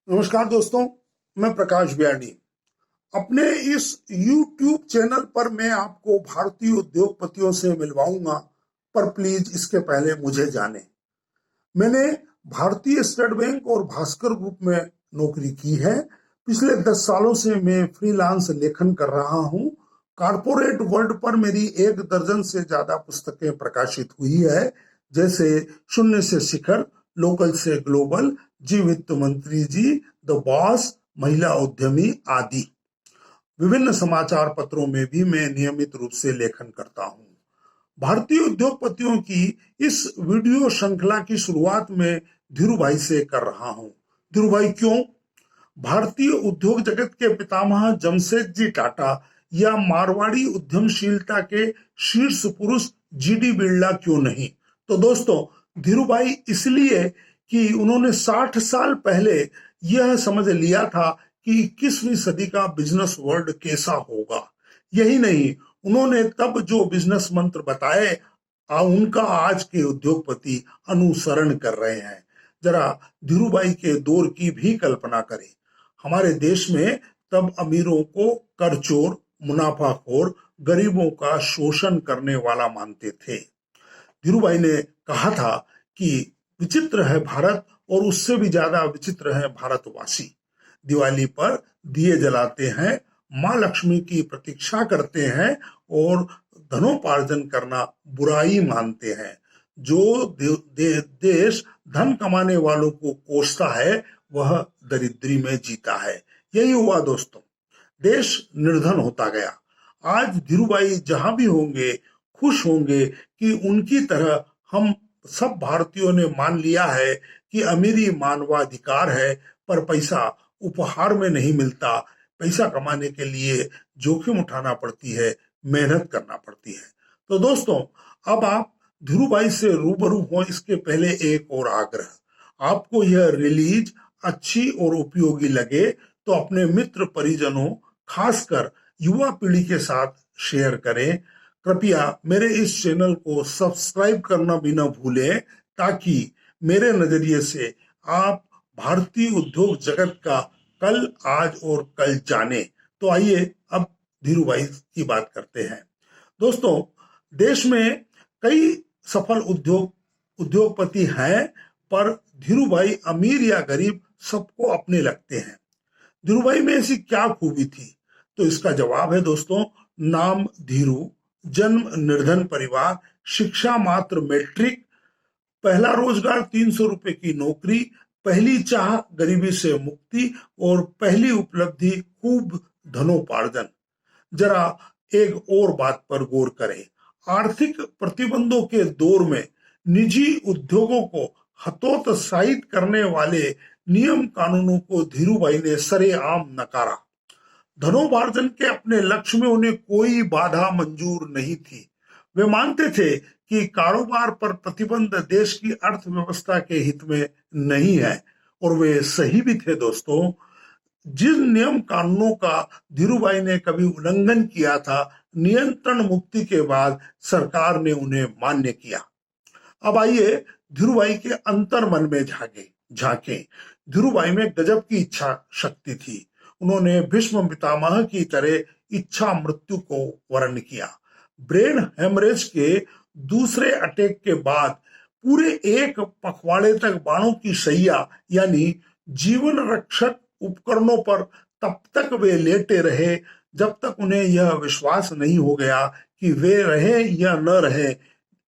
नमस्कार दोस्तों, मैं प्रकाश ब्यानी। अपने इस YouTube चैनल पर मैं आपको भारतीय उद्योगपतियों से मिलवाऊंगा, पर प्लीज इसके पहले मुझे जाने। मैंने भारतीय स्टेट बैंक और भास्कर ग्रुप में नौकरी की है। पिछले 10 सालों से मैं फ्रीलांस लेखन कर रहा हूं। कॉर्पोरेट वर्ल्ड पर मेरी 1 दर्जन से ज्यादा पुस्तकें प्रकाशित हुई है, जैसे शून्य से शिखर, लोकल से ग्लोबल, जी वित्त मंत्री जी, द बॉस, महिला उद्यमी आदि। विभिन्न समाचार पत्रों में भी मैं नियमित रूप से लेखन करता हूँ। भारतीय उद्योगपतियों की इस वीडियो श्रृंखला की शुरुआत में धीरू भाई से कर रहा हूँ। धीरू भाई क्यों? भारतीय उद्योग जगत के पितामह जमशेद जी टाटा या मारवाड़ी उद्यमशीलता के शीर्ष पुरुष जीडी बिरला क्यों नहीं? तो दोस्तों, धीरू भाई इसलिए कि उन्होंने 60 साल पहले यह समझ लिया था कि 21वीं सदी का बिजनेस वर्ल्ड कैसा होगा। यही नहीं, उन्होंने तब जो बिजनेस मंत्र बताए उनका आज के उद्योगपति अनुसरण कर रहे हैं। जरा धीरू भाई के दौर की भी कल्पना करें। हमारे देश में तब अमीरों को कर चोर, मुनाफाखोर, गरीबों का शोषण करने वाला मानते थे। धीरू भाई ने कहा था कि विचित्र है भारत और उससे भी ज्यादा विचित्र है भारतवासी। दिवाली पर दिए जलाते हैं, माँ लक्ष्मी की प्रतीक्षा करते हैं और धनोपार्जन करना बुराई मानते हैं। जो देश धन कमाने वालों को कोसता है वह दरिद्री में जीता है। यही हुआ दोस्तों, देश निर्धन होता गया। आज धीरू भाई जहां भी होंगे खुश होंगे कि उनकी तरह हम सब भारतीयों ने मान लिया है कि अमीरी मानवाधिकार है, पर पैसा उपहार में नहीं मिलता। पैसा कमाने के लिए जोखिम उठाना पड़ती है, मेहनत करना पड़ती है। तो दोस्तों, अब आप धीरू भाई से रूबरू हो इसके पहले एक और आग्रह। आपको यह रिलीज अच्छी और उपयोगी लगे तो अपने मित्र परिजनों, खासकर युवा पीढ़ी के साथ शेयर करें। कृपया मेरे इस चैनल को सब्सक्राइब करना भी ना भूलें, ताकि मेरे नजरिए से आप भारतीय उद्योग जगत का कल, आज और कल जाने। तो आइए अब धीरू भाई की बात करते हैं। दोस्तों, देश में कई सफल उद्योगपति हैं, पर धीरू भाई अमीर या गरीब सबको अपने लगते हैं। धीरू भाई में ऐसी क्या खूबी थी? तो इसका जवाब है दोस्तों, नाम धीरू, जन्म निर्धन परिवार, शिक्षा मात्र मैट्रिक, पहला रोजगार 300 रुपए की नौकरी, पहली चाह गरीबी से मुक्ति और पहली उपलब्धि खूब धनोपार्जन। जरा एक और बात पर गौर करें। आर्थिक प्रतिबंधों के दौर में निजी उद्योगों को हतोत्साहित करने वाले नियम कानूनों को धीरू भाई ने सरेआम नकारा। धनोपार्जन के अपने लक्ष्य में उन्हें कोई बाधा मंजूर नहीं थी। वे मानते थे कि कारोबार पर प्रतिबंध देश की अर्थव्यवस्था के हित में नहीं है, और वे सही भी थे दोस्तों। जिन नियम कानूनों का धीरू भाई ने कभी उल्लंघन किया था, नियंत्रण मुक्ति के बाद सरकार ने उन्हें मान्य किया। अब आइए धीरू भाई के अंतर मन में झांके। धीरू भाई में गजब की इच्छा शक्ति थी। उन्होंने भीष्म पितामह की तरह इच्छा मृत्यु को वर्ण किया। ब्रेन हेमरेज के दूसरे अटैक के बाद पूरे एक पखवाड़े तक बाणों की सैया यानी जीवन रक्षक उपकरणों पर तब तक वे लेटे रहे जब तक उन्हें यह विश्वास नहीं हो गया कि वे रहे या न रहे,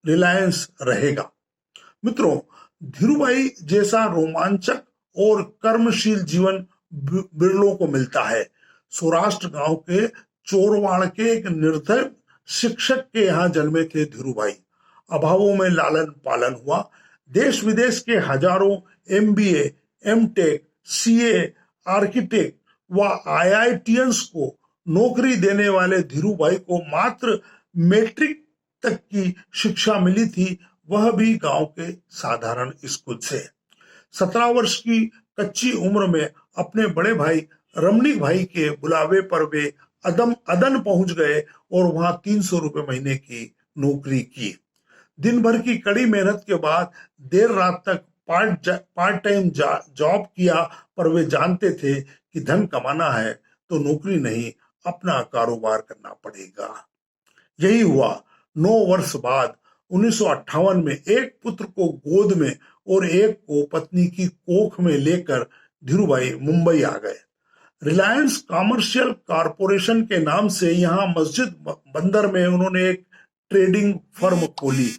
रिलायंस रहेगा। मित्रों, धीरू भाई जैसा रोमांचक और कर्मशील जीवन बिरलों को मिलता है। सौराष्ट्र गांव के चोरवाड़ के एक निर्धन शिक्षक के यहाँ जन्मे थे धीरू भाई। अभावों में लालन पालन हुआ। देश विदेश के हजारों एमबीए, एमटेक, सीए, आर्किटेक्ट व आईआईटीएंस को नौकरी देने वाले धीरू भाई को मात्र मैट्रिक तक की शिक्षा मिली थी, वह भी गांव के साधारण स्कूल से। 17 वर्ष की कच्ची उम्र में अपने बड़े भाई रमणीक भाई के बुलावे पर वे अदन पहुंच गए और वहां 300 रुपए महीने की नौकरी की। दिन भर की कड़ी मेहनत के बाद देर रात तक पार्ट टाइम जॉब किया, पर वे जानते थे कि धन कमाना है तो नौकरी नहीं, अपना कारोबार करना पड़ेगा। यही हुआ। 9 वर्ष बाद 1958 में एक पुत्र को गोद में और एक को पत्नी की कोख में लेकर धीरूभाई मुंबई आ गए। रिलायंस कॉमर्शियल कॉरपोरेशन के नाम से यहाँ मस्जिद बंदर में उन्होंने एक ट्रेडिंग फर्म खोली।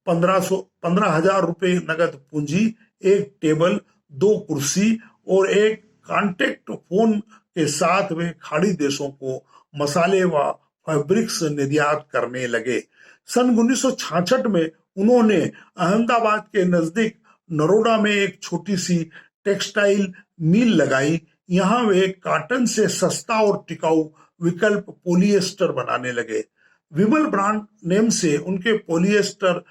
15,000 रुपए नगद पूंजी, एक टेबल, 2 कुर्सी और एक कॉन्टेक्ट फोन के साथ वे खाड़ी देशों को मसाले व फैब्रिक्स निर्यात करने लगे। सन 1966 में उन्होंने अहमदाबाद के नजदीक नरोडा में एक छोटी सी टेक्सटाइल मिल लगाई। यहाँ वे कॉटन से सस्ता और टिकाऊ विकल्प पॉलिएस्टर बनाने लगे। विमल ब्रांड नेम से उनके पॉलिएस्टर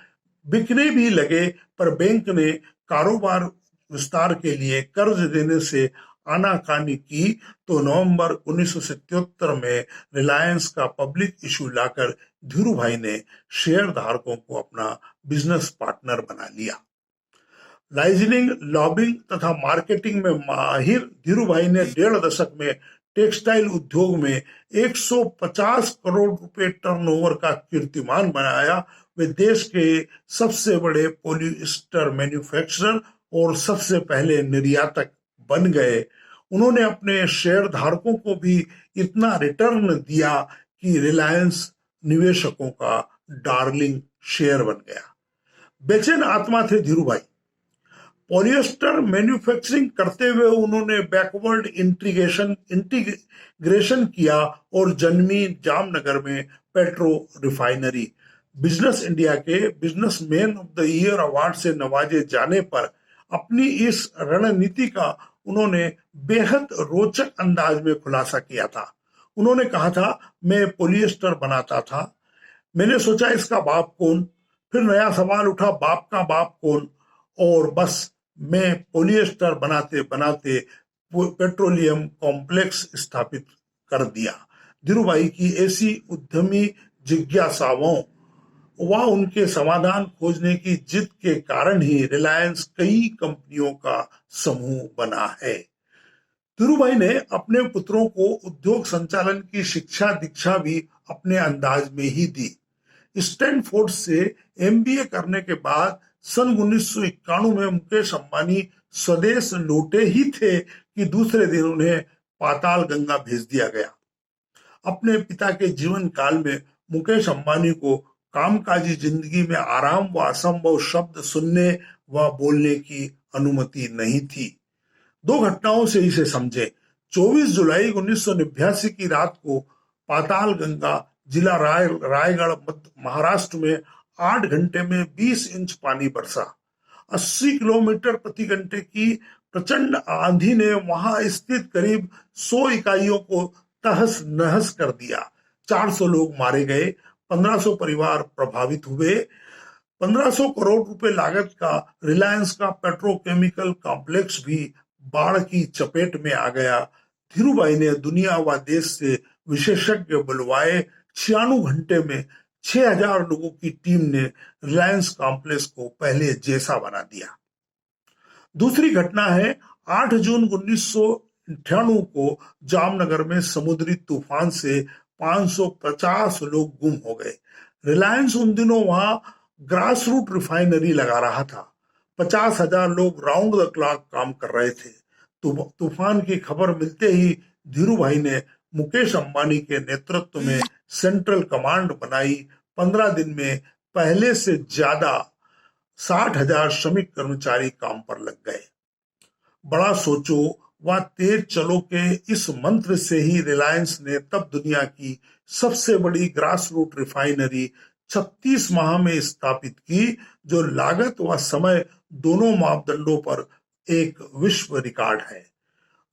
बिकने भी लगे, पर बैंक ने कारोबार विस्तार के लिए कर्ज देने से आनाकानी की, तो नवंबर 1977 में रिलायंस का पब्लिक इशू लाकर धीरूभाई ने शेयर धारकों को अपना बिजनेस पार्टनर बना लिया। लाइजनिंग, लॉबिंग तथा मार्केटिंग में माहिर धीरूभाई ने 1.5 दशक में टेक्सटाइल उद्योग में 150 करोड़ रुपए टर्नओवर का कीर्तिमान बनाया। वे देश के सबसे बड़े पॉलिएस्टर मैन्युफैक्चरर और सबसे पहले निर्यातक बन गए। उन्होंने अपने शेयर धारकों को भी इतना रिटर्न दिया कि रिलायंस निवेशकों का डार्लिंग शेयर बन गया। बेचैन आत्मा थे धीरूभाई। पॉलिएस्टर मैन्युफैक्चरिंग करते हुए उन्होंने बैकवर्ड इंटीग्रेशन किया और जन्मी जामनगर में पेट्रो रिफाइनरी। बिजनेस इंडिया के businessman of the year award से नवाजे जाने पर अपनी इस रणनीति का उन्होंने बेहद रोचक अंदाज में खुलासा किया था। उन्होंने कहा था, मैं पॉलिएस्टर बनाता था, मैंने सोचा इसका बाप कौन, फिर नया सवाल उठा, बाप का बाप कौन, और बस मैं पॉलिएस्टर बनाते बनाते पेट्रोलियम कॉम्प्लेक्स स्थापित कर दिया। धीरूभाई की ऐसी उद्यमी जिज्ञासाओं व उनके समाधान खोजने की जिद के कारण ही रिलायंस कई कंपनियों का समूह बना है। धीरूभाई ने अपने पुत्रों को उद्योग संचालन की शिक्षा दीक्षा भी अपने अंदाज में ही दी। स्टैनफोर्ड से एमबीए करने के बाद सन 1991 में मुकेश अंबानी स्वदेश लौटे ही थे कि दूसरे दिन उन्हें पाताल गंगा भेज दिया गया। अपने पिता के जीवन काल में मुकेश अंबानी को कामकाजी जिंदगी में आराम व असंभव शब्द सुनने व बोलने की अनुमति नहीं थी। 2 घटनाओं से इसे समझे। 24 जुलाई 1989 की रात को पाताल गंगा जिला रायगढ़ महाराष्ट्र में 8 घंटे में 20 इंच पानी बरसा। 80 किलोमीटर प्रति घंटे की प्रचंड आंधी ने वहां स्थित करीब 100 इकाइयों को तहस नहस कर दिया। 400 लोग मारे गए, 1500 परिवार प्रभावित हुए। 1500 करोड़ रुपए लागत का रिलायंस का पेट्रोकेमिकल कॉम्प्लेक्स भी बाढ़ की चपेट में आ गया। धीरूभाई ने दुनिया व देश से विशेषज्ञ बुलवाए। 96 घंटे में 6000 लोगों की टीम ने रिलायंस कॉम्प्लेक्स को पहले जैसा बना दिया। दूसरी घटना है 8 जून 1998 को जामनगर में समुद्री तूफान से 550 लोग गुम हो गए। रिलायंस उन दिनों वहां ग्रास रूट रिफाइनरी लगा रहा था। 50,000 लोग राउंड द क्लॉक काम कर रहे थे। तूफान की खबर मिलते ही धीरूभाई ने मुकेश अंबानी के नेतृत्व में सेंट्रल कमांड बनाई। 15 दिन में पहले से ज्यादा 60,000 श्रमिक कर्मचारी काम पर लग गए। बड़ा सोचो व तेज चलो के इस मंत्र से ही रिलायंस ने तब दुनिया की सबसे बड़ी ग्रास रूट रिफाइनरी 36 माह में स्थापित की, जो लागत व समय दोनों मापदंडों पर एक विश्व रिकॉर्ड है।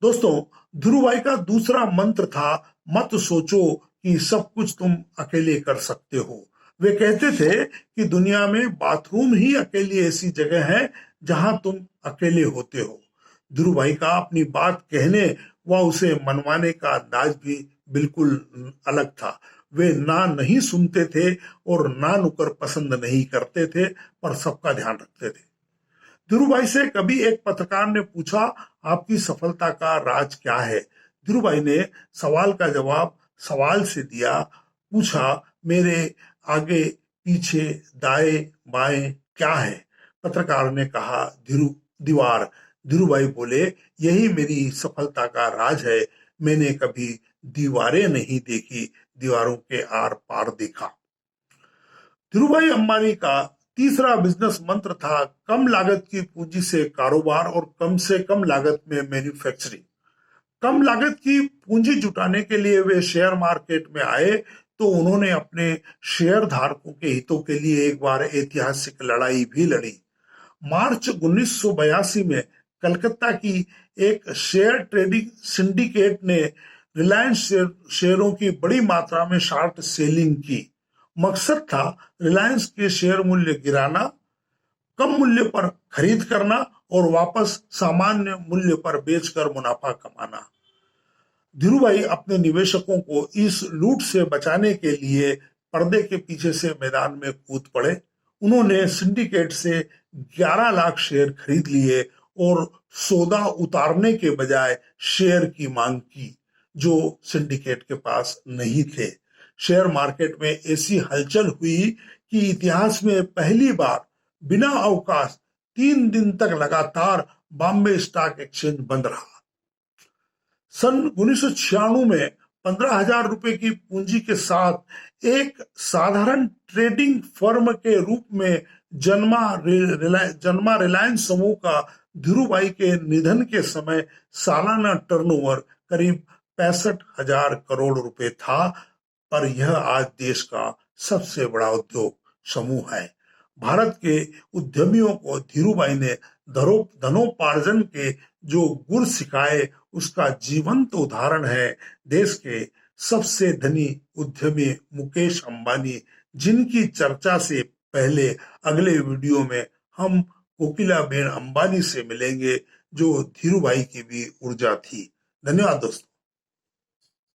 दोस्तों, धीरूभाई का दूसरा मंत्र था, मत सोचो कि सब कुछ तुम अकेले कर सकते हो। वे कहते थे कि दुनिया में बाथरूम ही अकेली ऐसी जगह है जहां तुम अकेले होते हो। धीरूभाई का अपनी बात कहने व उसे मनवाने का अंदाज भी बिल्कुल अलग था। वे ना नहीं सुनते थे और ना नुकर पसंद नहीं करते थे, पर सबका ध्यान रखते थे। धीरू भाई से कभी एक पत्रकार ने पूछा, आपकी सफलता का राज क्या है? धीरू भाई ने सवाल का जवाब सवाल से दिया। पूछा, मेरे आगे पीछे दाएं बाएं क्या है? पत्रकार ने कहा, दीवार। धीरू भाई बोले, यही मेरी सफलता का राज है। मैंने कभी दीवारें नहीं देखी, दीवारों के आर पार देखा। धीरूभाई अंबानी का तीसरा बिजनेस मंत्र था, कम लागत की पूंजी से कारोबार और कम से कम लागत में मैन्युफैक्चरिंग। कम लागत की पूंजी जुटाने के लिए वे शेयर मार्केट में आए तो उन्होंने अपने शेयर धारकों के हितों के लिए एक बार ऐतिहासिक लड़ाई भी लड़ी। मार्च 1982 में कलकत्ता की एक शेयर ट्रेडिंग सिंडिकेट ने रिलायंस शेयरों की बड़ी मात्रा में शॉर्ट सेलिंग की। मकसद था रिलायंस के शेयर मूल्य गिराना, कम मूल्य पर खरीद करना और वापस सामान्य मूल्य पर बेचकर मुनाफा कमाना। धीरूभाई अपने निवेशकों को इस लूट से बचाने के लिए पर्दे के पीछे से मैदान में कूद पड़े। उन्होंने सिंडिकेट से 11 लाख शेयर खरीद लिए और सौदा उतारने के बजाय शेयर की मांग की जो सिंडिकेट के पास नहीं थे। शेयर मार्केट में ऐसी हलचल हुई कि इतिहास में पहली बार बिना अवकाश 3 दिन तक लगातार बॉम्बे स्टॉक एक्सचेंज बंद रहा। सन 1996 में 15,000 रुपए की पूंजी के साथ एक साधारण ट्रेडिंग फर्म के रूप में जन्मा रिलायंस समूह का धीरूभाई के निधन के समय सालाना टर्नओवर करीब 65,000 करोड़ रुपए था, पर यह आज देश का सबसे बड़ा उद्योग समूह है। भारत के उद्यमियों को धीरूभाई ने धनोपार्जन के जो गुर सिखाए उसका जीवंत उदाहरण है देश के सबसे धनी उद्यमी मुकेश अंबानी, जिनकी चर्चा से पहले अगले वीडियो में हम कोकिलाबेन अंबानी से मिलेंगे जो धीरूभाई की भी ऊर्जा थी। धन्यवाद दोस्तों।